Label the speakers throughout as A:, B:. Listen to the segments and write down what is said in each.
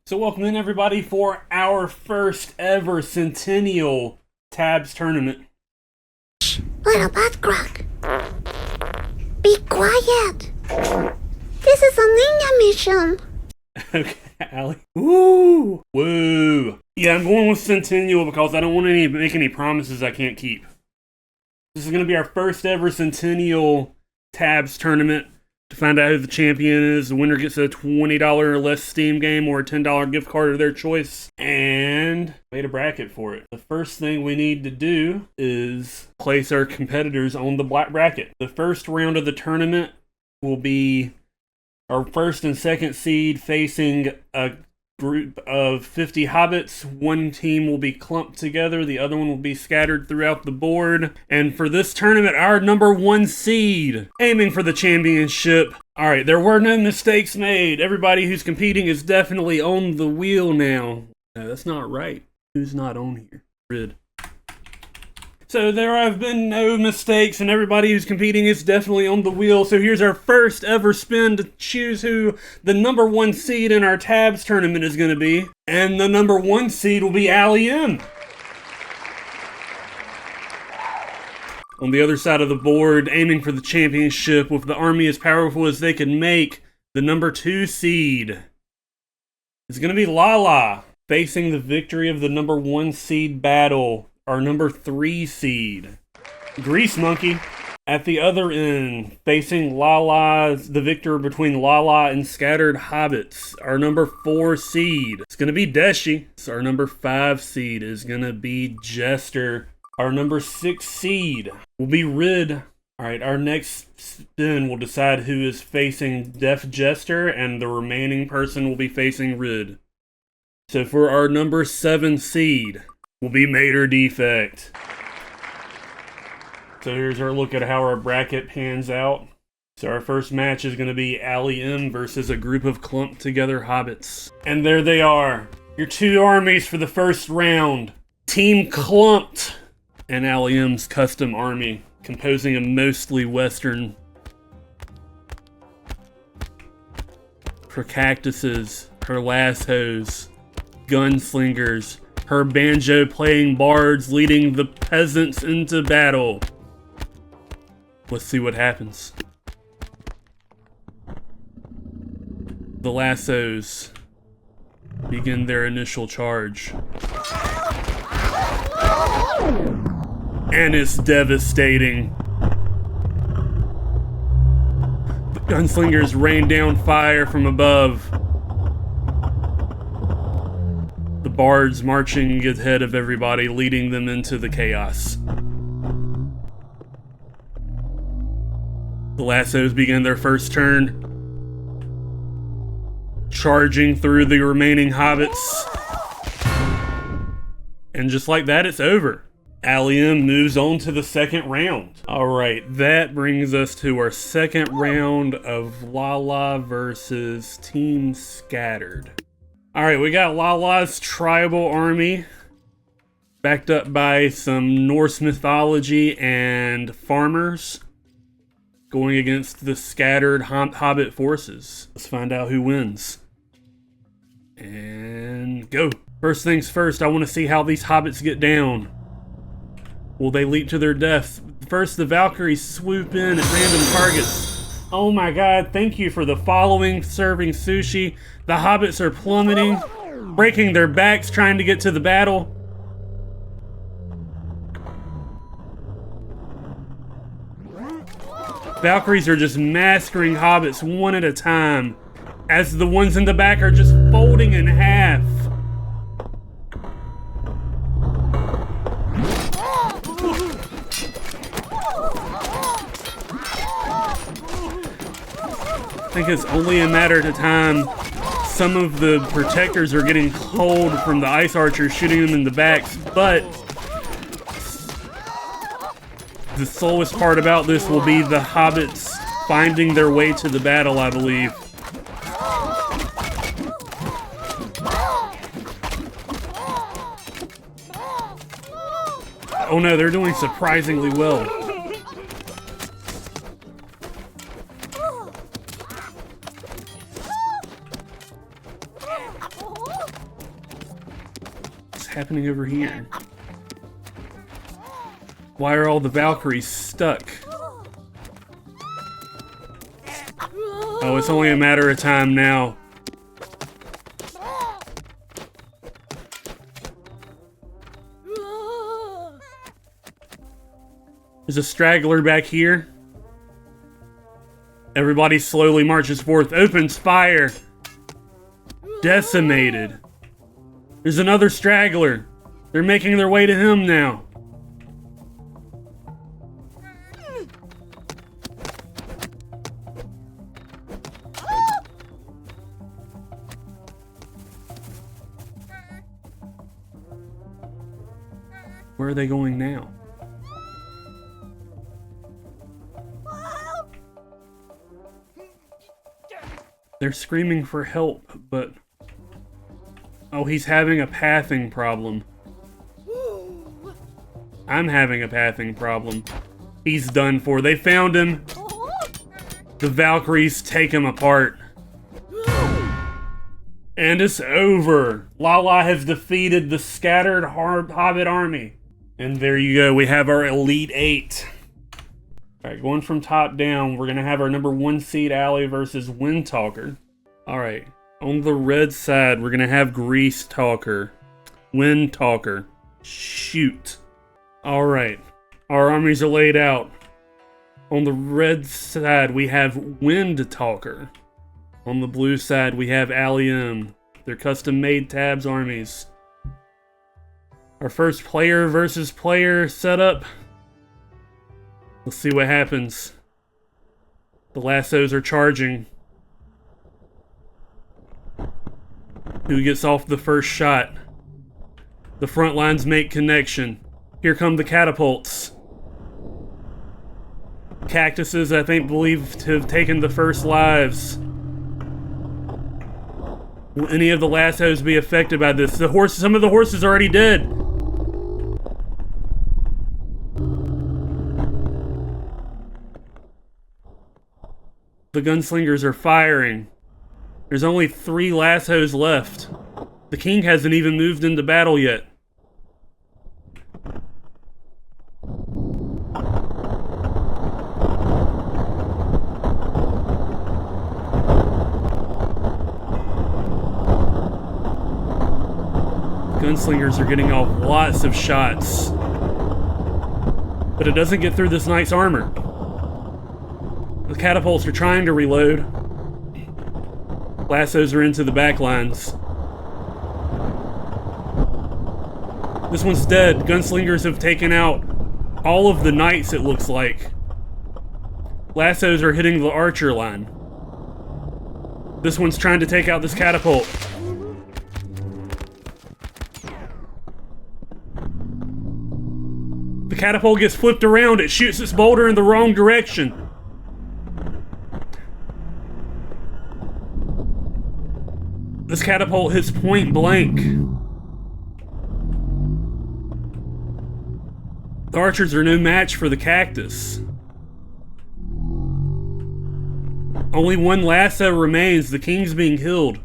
A: So welcome in everybody for our first ever Centennial Tabs tournament.
B: Little butt crack. Be quiet. This is a ninja mission.
A: Okay, Allie. Woo! Woo! Yeah, I'm going with Centennial because I don't want to make any promises I can't keep. This is going to be our first ever Centennial Tabs tournament. To find out who the champion is, the winner gets a $20 or less Steam game or a $10 gift card of their choice, and made a bracket for it. The first thing we need to do is place our competitors on the black bracket. The first round of the tournament will be our first and second seed facing a group of 50 hobbits. One team will be clumped together, the other one will be scattered throughout the board. And for this tournament, our number one seed, aiming for the championship. Alright, there were no mistakes made. Everybody who's competing is definitely on the wheel now. No, that's not right. Who's not on here? Rid. So there have been no mistakes, and everybody who's competing is definitely on the wheel. So here's our first ever spin to choose who the number one seed in our Tabs tournament is going to be. And the number one seed will be Allie M. On the other side of the board, aiming for the championship with the army as powerful as they can make, the number two seed is going to be Lala, facing the victory of the number one seed battle. Our number three seed, Grease Monkey, at the other end, facing Lala, the victor between Lala and Scattered Hobbits. Our number four seed, it's going to be Deshi. Our number five seed is going to be Jester. Our number six seed will be Rid. Alright, our next spin will decide who is facing Deaf Jester, and the remaining person will be facing Rid. So for our number seven seed, will be Mater Defect. So here's our look at how our bracket pans out. So our first match is going to be Allie M versus a group of clumped together hobbits. And there they are, your two armies for the first round. Team Clumped and Allie M's custom army, composing a mostly western. Her cactuses, her lassos, gunslingers, her banjo-playing bards leading the peasants into battle. Let's see what happens. The lassos begin their initial charge. And it's devastating. The gunslingers rain down fire from above. The bards marching ahead of everybody, leading them into the chaos. The lassos begin their first turn, charging through the remaining hobbits. And just like that, it's over. Allie M moves on to the second round. Alright, that brings us to our second round of Lala versus Team Scattered. Alright, we got Lala's tribal army, backed up by some Norse mythology and farmers, going against the Scattered Hobbit forces. Let's find out who wins. And go. First things first, I want to see how these hobbits get down. Will they leap to their death? First, the Valkyries swoop in at random targets. Oh my god, thank you for the following, serving sushi. The hobbits are plummeting, breaking their backs trying to get to the battle. Valkyries are just massacring hobbits one at a time, as the ones in the back are just folding in half. I think it's only a matter of time. Some of the protectors are getting cold from the ice archers shooting them in the backs, but the slowest part about this will be the hobbits finding their way to the battle, I believe. Oh no, they're doing surprisingly well. happening over here? Why are all the Valkyries stuck? Oh, it's only a matter of time now. There's a straggler back here. Everybody slowly marches forth, opens fire. Decimated. There's another straggler. They're making their way to him now. Where are they going now? They're screaming for help, but... Oh, he's having a pathing problem. I'm having a pathing problem. He's done for. They found him. The Valkyries take him apart. And it's over. Lala has defeated the scattered Hobbit army. And there you go. We have our Elite 8. Alright, going from top down, we're going to have our number 1 seed Allie versus Windtalker. Alright, on the red side, we're going to have Grease Talker. Windtalker. Shoot. Alright, our armies are laid out. On the red side, we have Windtalker. On the blue side, we have Allium. They're custom-made tabs armies. Our first player versus player setup. Let's see what happens. The lassos are charging. Who gets off the first shot? The front lines make connection. Here come the catapults. Cactuses, I think, believed to have taken the first lives. Will any of the lassos be affected by this? Some of the horses are already dead. The gunslingers are firing. There's only 3 lassos left. The king hasn't even moved into battle yet. Gunslingers are getting off lots of shots. But it doesn't get through this knight's armor. The catapults are trying to reload. Lassos are into the back lines. This one's dead. Gunslingers have taken out all of the knights, it looks like. Lassos are hitting the archer line. This one's trying to take out this catapult. The catapult gets flipped around. It shoots its boulder in the wrong direction. This catapult hits point blank. The archers are no match for the cactus. Only 1 lasso remains. The king's being killed.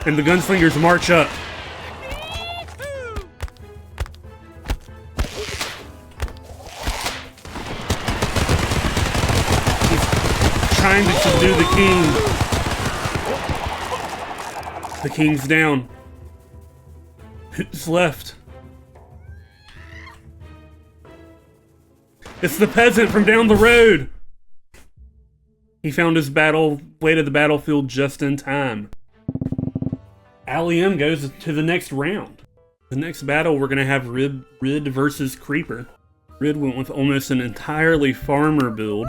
A: And the gunslingers march up. He's trying to subdue the king. The king's down. Who's left? It's the peasant from down the road! He found his way to the battlefield just in time. Allium goes to the next round. The next battle, we're gonna have Rid versus Creeper. Rid went with almost an entirely farmer build.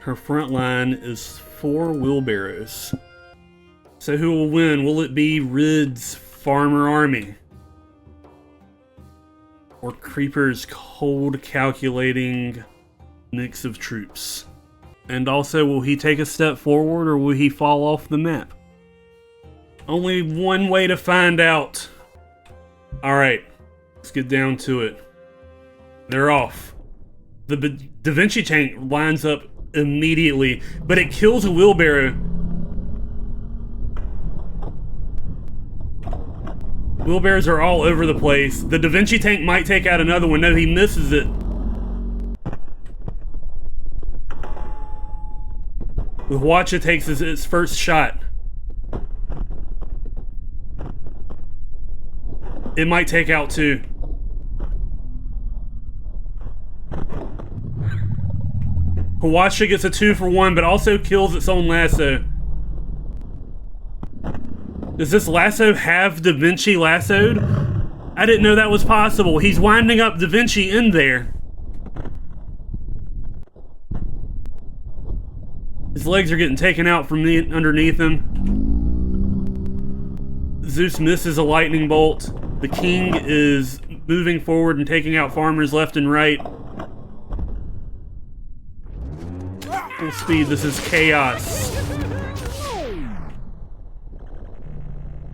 A: Her front line is 4 wheelbarrows. So who will win? Will it be Rid's farmer army? Or Creeper's cold calculating mix of troops? And also, will he take a step forward or will he fall off the map? Only one way to find out. Alright, let's get down to it. They're off. The Da Vinci tank lines up immediately, but it kills a wheelbarrow. Wheelbarrows are all over the place. The Da Vinci tank might take out another one. No, he misses it. The Hwacha takes its first shot. It might take out two. Hwacha gets a 2-for-1, but also kills its own lasso. Does this lasso have Da Vinci lassoed? I didn't know that was possible. He's winding up Da Vinci in there. His legs are getting taken out from underneath him. Zeus misses a lightning bolt. The king is moving forward and taking out farmers left and right. Full speed, this is chaos.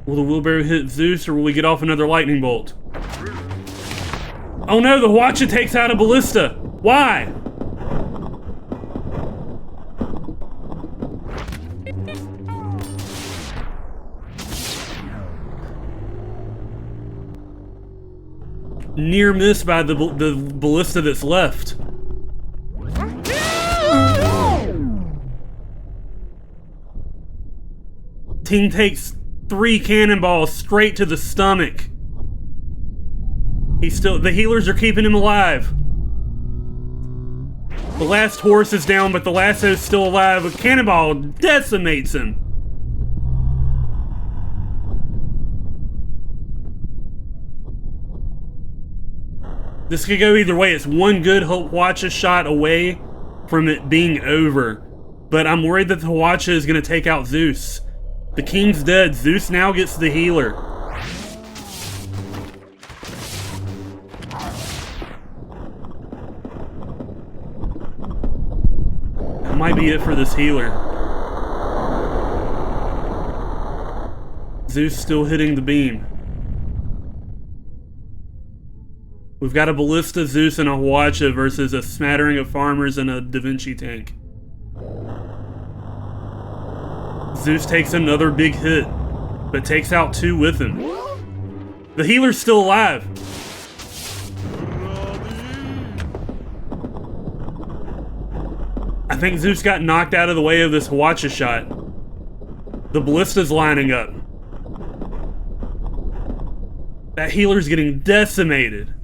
A: Will the wheelbarrow hit Zeus, or will we get off another lightning bolt? Oh no, the Hwacha takes out a ballista. Why? Near miss by the ballista that's left. Team takes 3 cannonballs straight to the stomach. The healers are keeping him alive. The last horse is down, but the lasso's still alive. A cannonball decimates him. This could go either way. It's one good Hwacha shot away from it being over. But I'm worried that the Hwacha is going to take out Zeus. The king's dead. Zeus now gets the healer. That might be it for this healer. Zeus still hitting the beam. We've got a ballista, Zeus, and a Hwacha versus a smattering of farmers and a Da Vinci tank. Zeus takes another big hit, but takes out 2 with him. The healer's still alive. I think Zeus got knocked out of the way of this Hwacha shot. The ballista's lining up. That healer's getting decimated.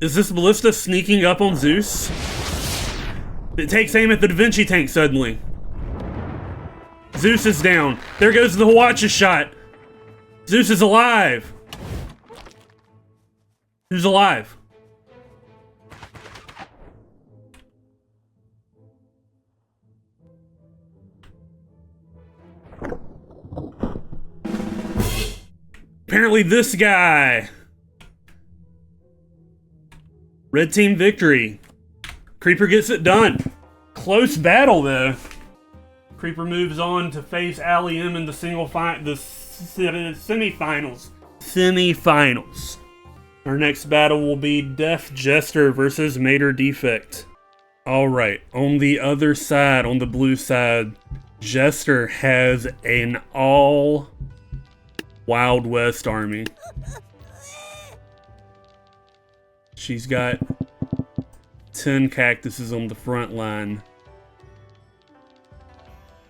A: Is this ballista sneaking up on Zeus? It takes aim at the Da Vinci tank suddenly. Zeus is down. There goes the Hwacha shot. Zeus is alive. Who's alive? Apparently this guy. Red team victory. Creeper gets it done. Close battle though. Creeper moves on to face Ali M in the semifinals. Semifinals. Our next battle will be Deaf Jester versus Mater Defect. Alright, on the other side, on the blue side, Jester has an all Wild West army. She's got 10 cactuses on the front line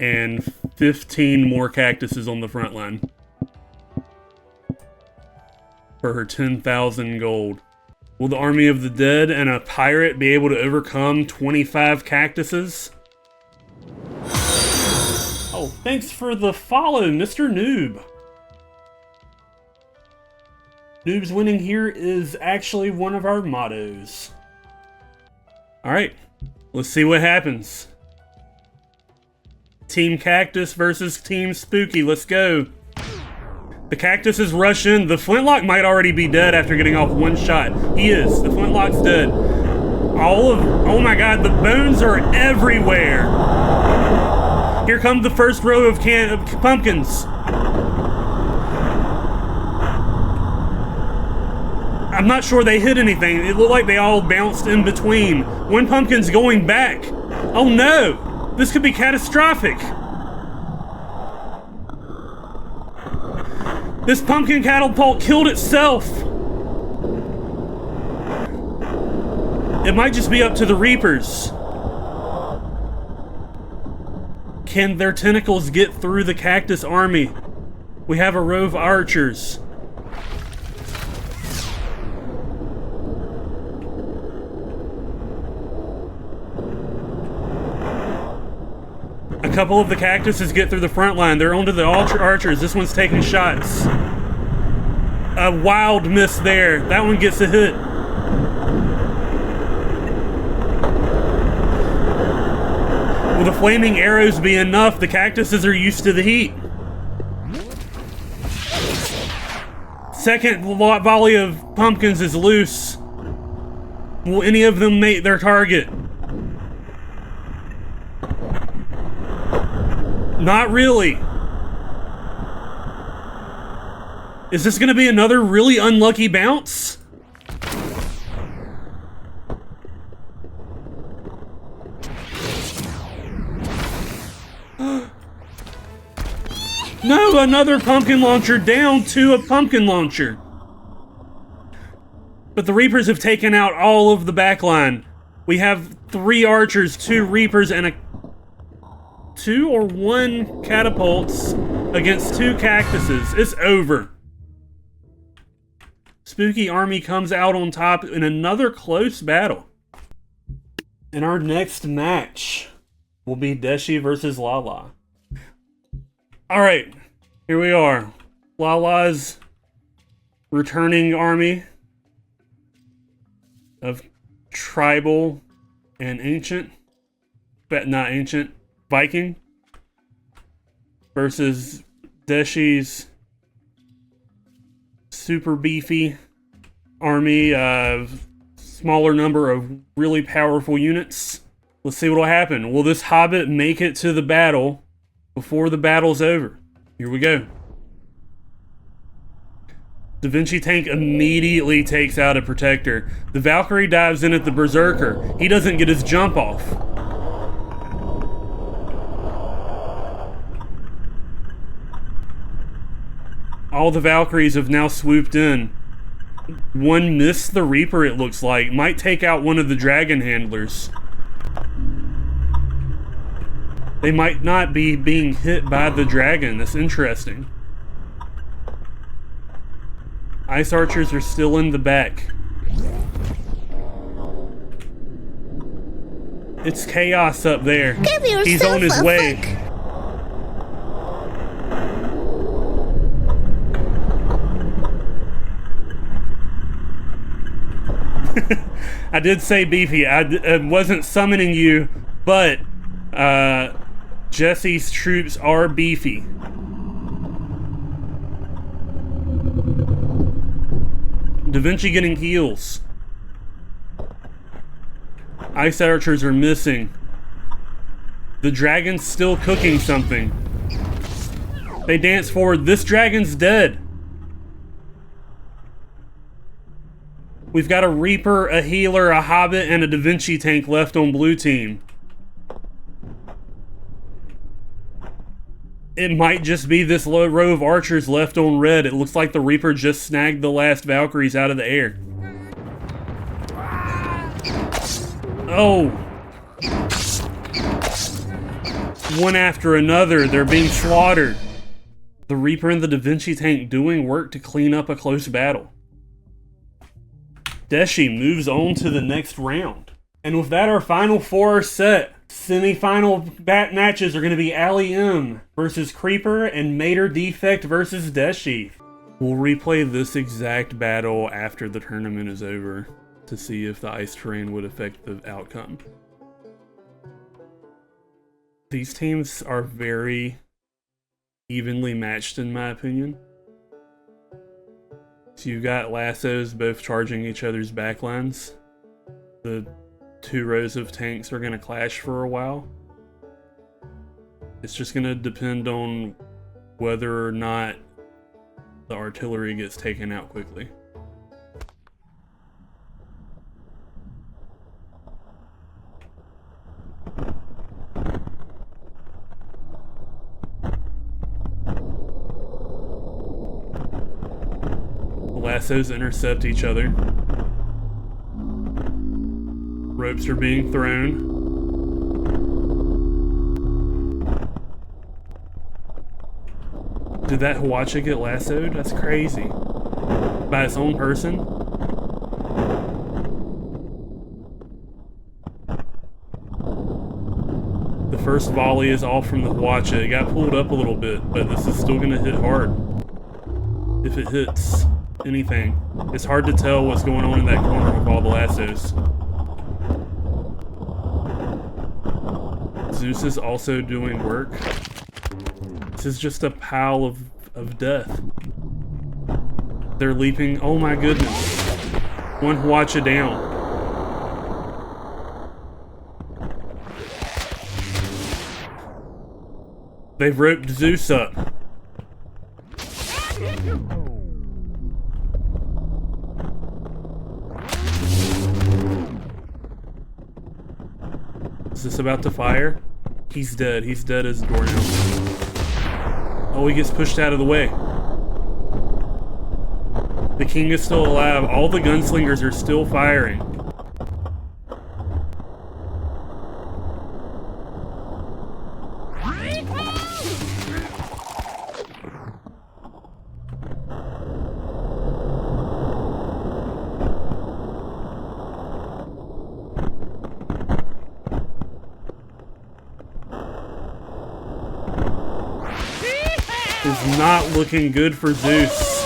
A: and 15 more cactuses on the front line for her 10,000 gold. Will the army of the dead and a pirate be able to overcome 25 cactuses? Oh, thanks for the follow, Mr. Noob. Noob's winning here is actually one of our mottos. Alright, let's see what happens. Team Cactus versus Team Spooky, let's go. The cactuses rush in. The Flintlock might already be dead after getting off one shot. He is. The Flintlock's dead. Oh my god, the bones are everywhere. Here comes the first row of pumpkins. I'm not sure they hit anything. It looked like they all bounced in between. One pumpkin's going back. Oh no! This could be catastrophic. This pumpkin catapult killed itself! It might just be up to the Reapers. Can their tentacles get through the cactus army? We have a row of archers. A couple of the cactuses get through the front line. They're onto the archers. This one's taking shots. A wild miss there. That one gets a hit. Will the flaming arrows be enough? The cactuses are used to the heat. Second volley of pumpkins is loose. Will any of them make their target? Not really. Is this gonna be another really unlucky bounce? No, another pumpkin launcher down to a pumpkin launcher. But the Reapers have taken out all of the backline. We have 3 archers, 2 Reapers, and 2 or 1 catapults against 2 cactuses. It's over. Spooky Army comes out on top in another close battle. And our next match will be Deshi versus Lala. Alright, here we are. Lala's returning army of tribal and ancient, but not ancient, Viking versus Deshi's super beefy army of smaller number of really powerful units. Let's see what'll happen. Will this hobbit make it to the battle before the battle's over? Here we go. Da Vinci tank immediately takes out a protector. The Valkyrie dives in at the berserker. He doesn't get his jump off. All the Valkyries have now swooped in. One missed the Reaper, it looks like. Might take out one of the dragon handlers. They might not be being hit by the dragon. That's interesting. Ice archers are still in the back. It's chaos up there. He's on his way. I did say beefy. I wasn't summoning you, but Jesse's troops are beefy. Da Vinci getting heals. Ice archers are missing. The dragon's still cooking something. They dance forward. This dragon's dead. We've got a Reaper, a Healer, a Hobbit, and a Da Vinci tank left on blue team. It might just be this low row of archers left on red. It looks like the Reaper just snagged the last Valkyries out of the air. Oh. One after another, they're being slaughtered. The Reaper and the Da Vinci tank doing work to clean up a close battle. Deshi moves on to the next round. And with that, our final 4 are set. Semi-final matches are going to be Ali M versus Creeper and Mater Defect versus Deshi. We'll replay this exact battle after the tournament is over to see if the ice terrain would affect the outcome. These teams are very evenly matched in my opinion. So you've got lassos both charging each other's backlines. The 2 rows of tanks are going to clash for a while. It's just going to depend on whether or not the artillery gets taken out quickly. lassos intercept each other. Ropes are being thrown. Did that Hwacha get lassoed? That's crazy. By its own person? The first volley is off from the Hwacha. It got pulled up a little bit, but this is still gonna hit hard. If it hits anything. It's hard to tell what's going on in that corner with all the lassos. Zeus is also doing work. This is just a pile of death. They're leaping. Oh my goodness. One Hwacha down. They've roped Zeus up. Is this about to fire? He's dead. He's dead as a doornail. Oh, he gets pushed out of the way. The king is still alive. All the gunslingers are still firing. Is not looking good for Zeus.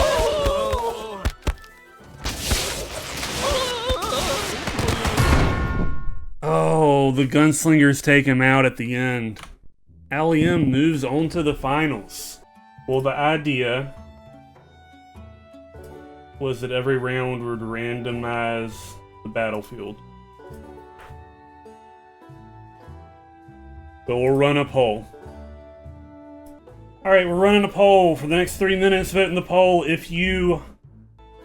A: Oh, the gunslingers take him out at the end. Allium moves on to the finals. Well, the idea was that every round would randomize the battlefield. So we'll run a poll. Alright, we're running a poll for the next 3 minutes. Vote in the poll if you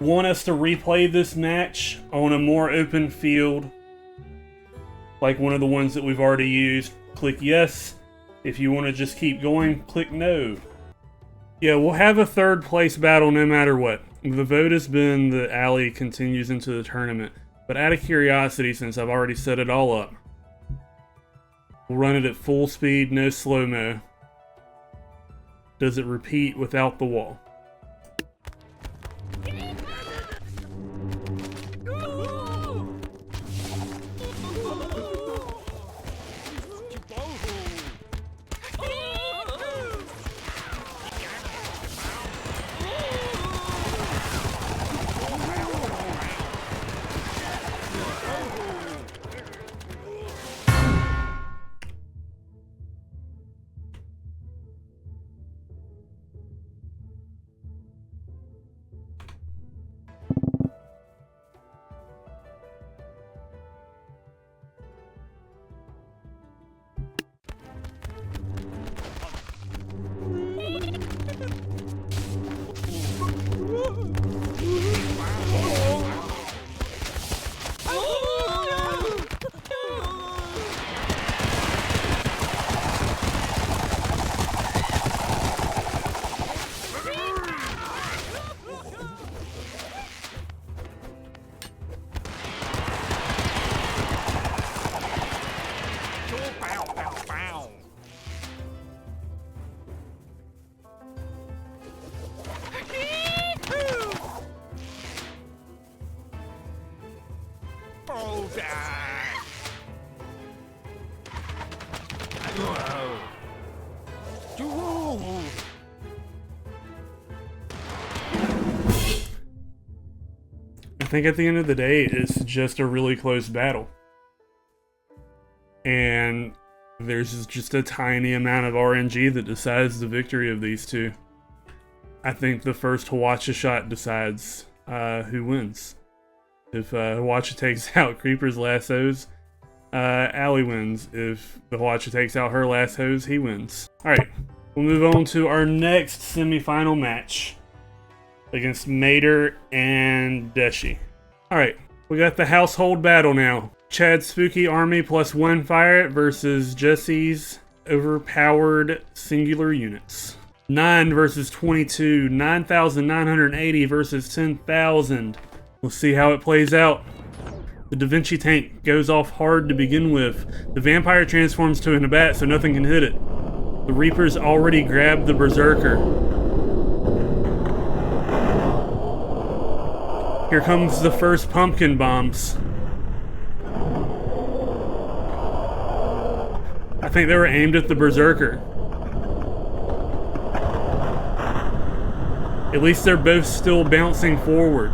A: want us to replay this match on a more open field, like one of the ones that we've already used. Click yes. If you want to just keep going, click no. Yeah, we'll have a third place battle no matter what. The vote has been that Allie continues into the tournament, but out of curiosity, since I've already set it all up, we'll run it at full speed, no slow-mo. Does it repeat without the wall? I think at the end of the day, it's just a really close battle. And there's just a tiny amount of RNG that decides the victory of these two. I think the first Hwacha shot decides who wins. If Hwacha takes out Creeper's lassos, Allie wins. If the Hwacha takes out her lassos, he wins. Alright, we'll move on to our next semifinal match against Mater and Deshi. Alright, we got the household battle now. Chad's Spooky Army plus 1 Fire versus Jesse's overpowered singular units. 9 versus 22. 9,980 versus 10,000. We'll see how it plays out. The Da Vinci tank goes off hard to begin with. The vampire transforms to an bat so nothing can hit it. The Reaper's already grabbed the Berserker. Here comes the first pumpkin bombs. I think they were aimed at the Berserker. At least they're both still bouncing forward.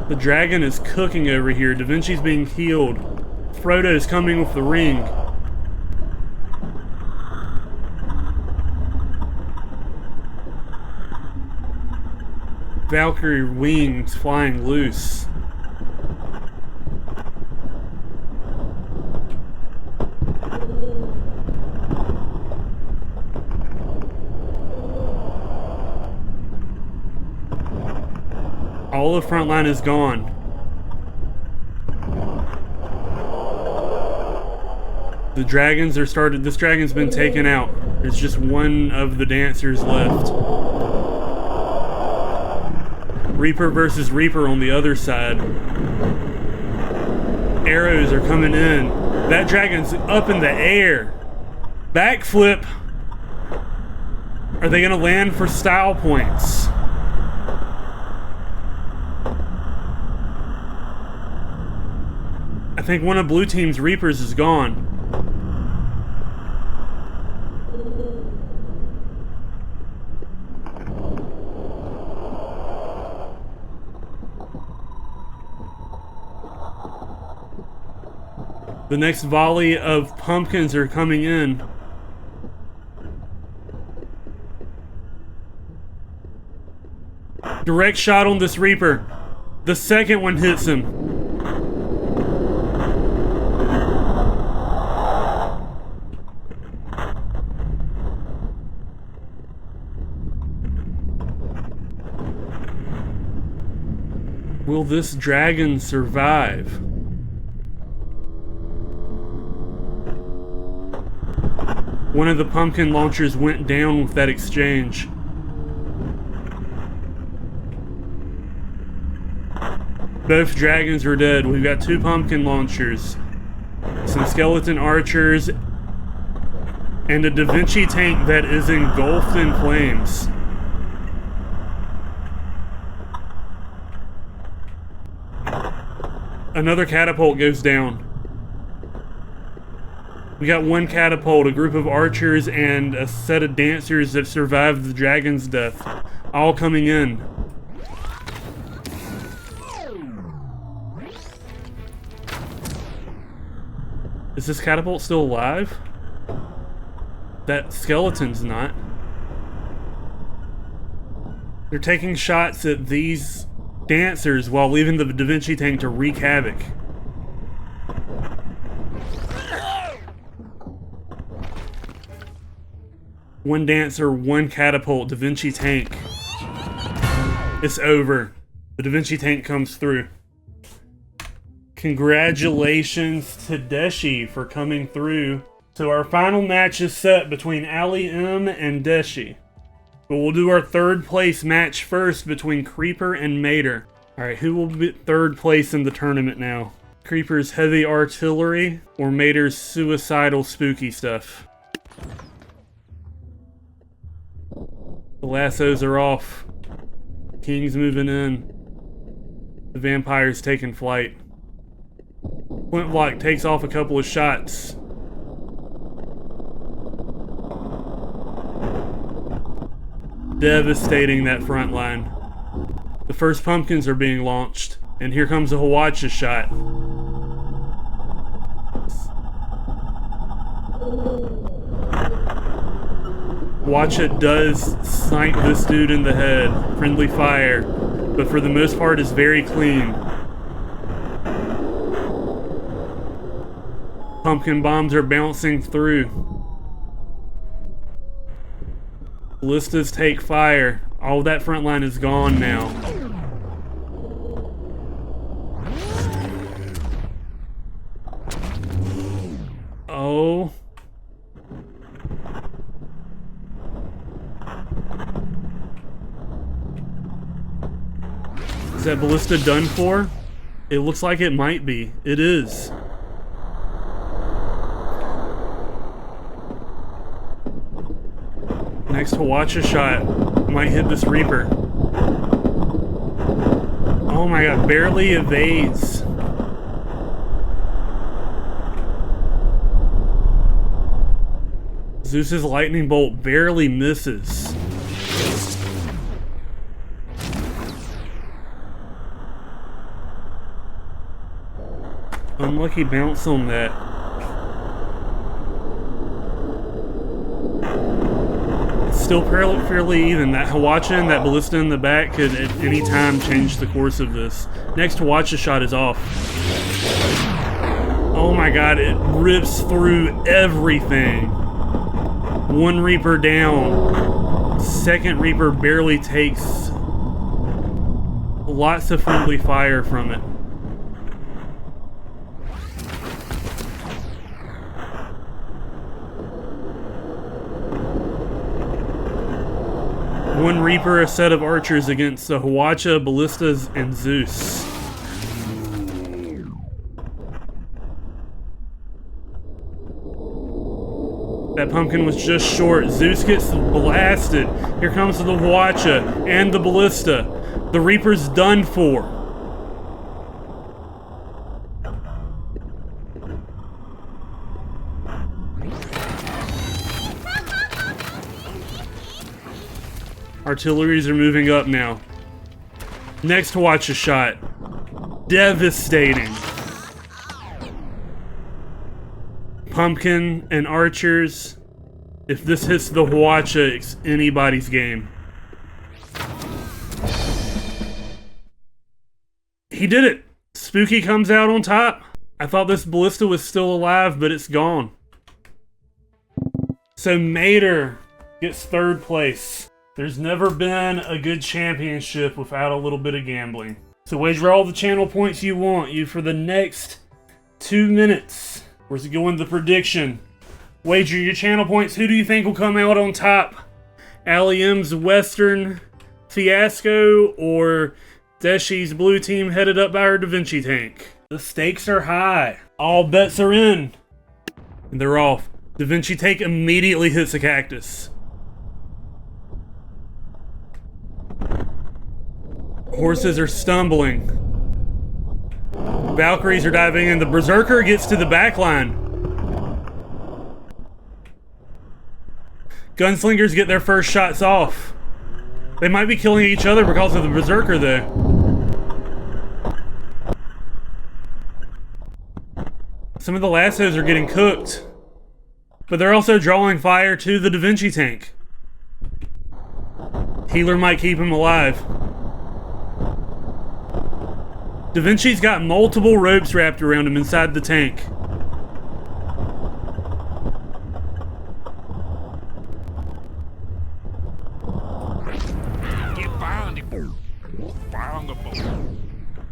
A: The dragon is cooking over here. Da Vinci's being healed. Frodo is coming with the ring. Valkyrie wings flying loose. All the front line is gone. The dragons are started. This dragon's been taken out. There's just one of the dancers left. Reaper versus Reaper on the other side. Arrows are coming in. That dragon's up in the air. Backflip. Are they gonna land for style points? I think one of blue team's Reapers is gone. The next volley of pumpkins are coming in. Direct shot on this Reaper. The second one hits him. Will this dragon survive? One of the pumpkin launchers went down with that exchange. Both dragons are dead. We've got 2 pumpkin launchers, some skeleton archers, and a Da Vinci tank that is engulfed in flames. Another catapult goes down. We got 1 catapult, a group of archers, and a set of dancers that survived the dragon's death, all coming in. Is this catapult still alive? That skeleton's not. They're taking shots at these dancers while leaving the Da Vinci tank to wreak havoc. One dancer, 1 catapult, Da Vinci tank. It's over. The Da Vinci tank comes through. Congratulations to Deshi for coming through. So our final match is set between Ali M and Deshi. But we'll do our 3rd place match first between Creeper and Mater. Alright, who will be 3rd place in the tournament now? Creeper's heavy artillery or Mater's suicidal spooky stuff? The lassos are off. King's moving in. The vampire's taking flight. Flintlock takes off a couple of shots. Devastating that front line. The first pumpkins are being launched, and here comes a Hwacha shot. Hwacha does snipe this dude in the head. Friendly fire, but for the most part is very clean. Pumpkin bombs are bouncing through. Ballistas take fire. All that front line is gone now. Oh. Is that ballista done for? It looks like it might be. It is. Next Hwacha shot might hit this Reaper. Oh my god, barely evades. Zeus's lightning bolt barely misses. Unlucky bounce on that. It's still fairly even. That Hwacha and that ballista in the back could at any time change the course of this. Next Hwacha shot is off. Oh my god, it rips through everything. One Reaper down. Second Reaper barely takes lots of friendly fire from it. One Reaper, a set of archers against the Hwacha, ballistas, and Zeus. That pumpkin was just short. Zeus gets blasted. Here comes the Hwacha and the ballista. The Reaper's done for. Artilleries are moving up now. Next Hwacha shot. Devastating. Pumpkin and archers. If this hits the Hwacha, it's anybody's game. He did it! Spooky comes out on top. I thought this ballista was still alive, but it's gone. So Mater gets third place. There's never been a good championship without a little bit of gambling. So wager all the channel points you want. You for the next 2 minutes. We're going to the prediction. Wager your channel points. Who do you think will come out on top? Ali M's Western Fiasco or Deshi's blue team headed up by her Da Vinci tank? The stakes are high. All bets are in. And they're off. Da Vinci tank immediately hits a cactus. Horses are stumbling. Valkyries are diving in. The Berserker gets to the back line. Gunslingers get their first shots off. They might be killing each other because of the Berserker though. Some of the lassos are getting cooked. But they're also drawing fire to the Da Vinci tank. Healer might keep him alive. Da Vinci's got multiple ropes wrapped around him inside the tank.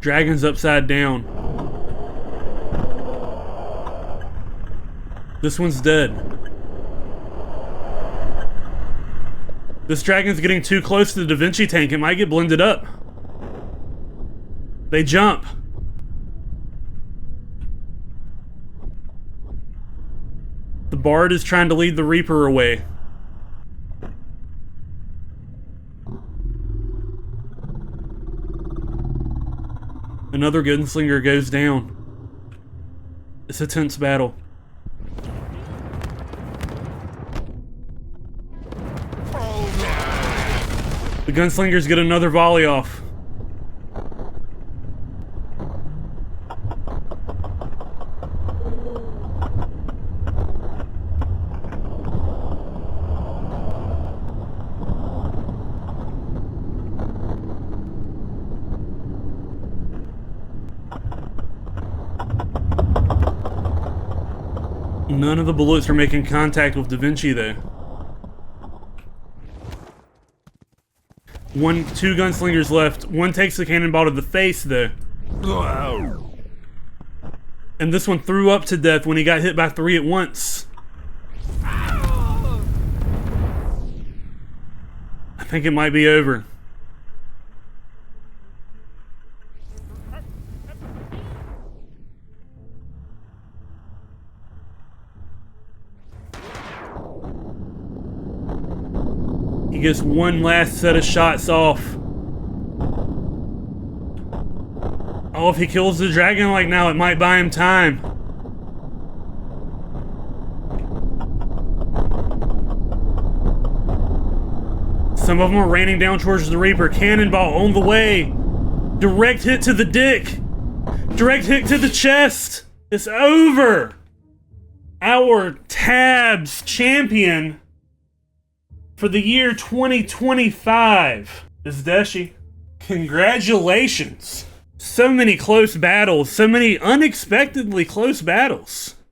A: Dragon's upside down. This one's dead. This dragon's getting too close to the Da Vinci tank. It might get blended up. They jump. The Bard is trying to lead the Reaper away. Another Gunslinger goes down. It's a tense battle. The Gunslingers get another volley off. None of the bullets are making contact with Da Vinci though. Two Gunslingers left. One takes the cannonball to the face though. And this one threw up to death when he got hit by 3 at once. I think it might be over. He gets one last set of shots off. Oh, if he kills the dragon like now, it might buy him time. Some of them are raining down towards the Reaper. Cannonball on the way. Direct hit to the dick. Direct hit to the chest. It's over. Our Tabs champion for the year 2025 is Deshi. Congratulations. So many close battles. So many unexpectedly close battles.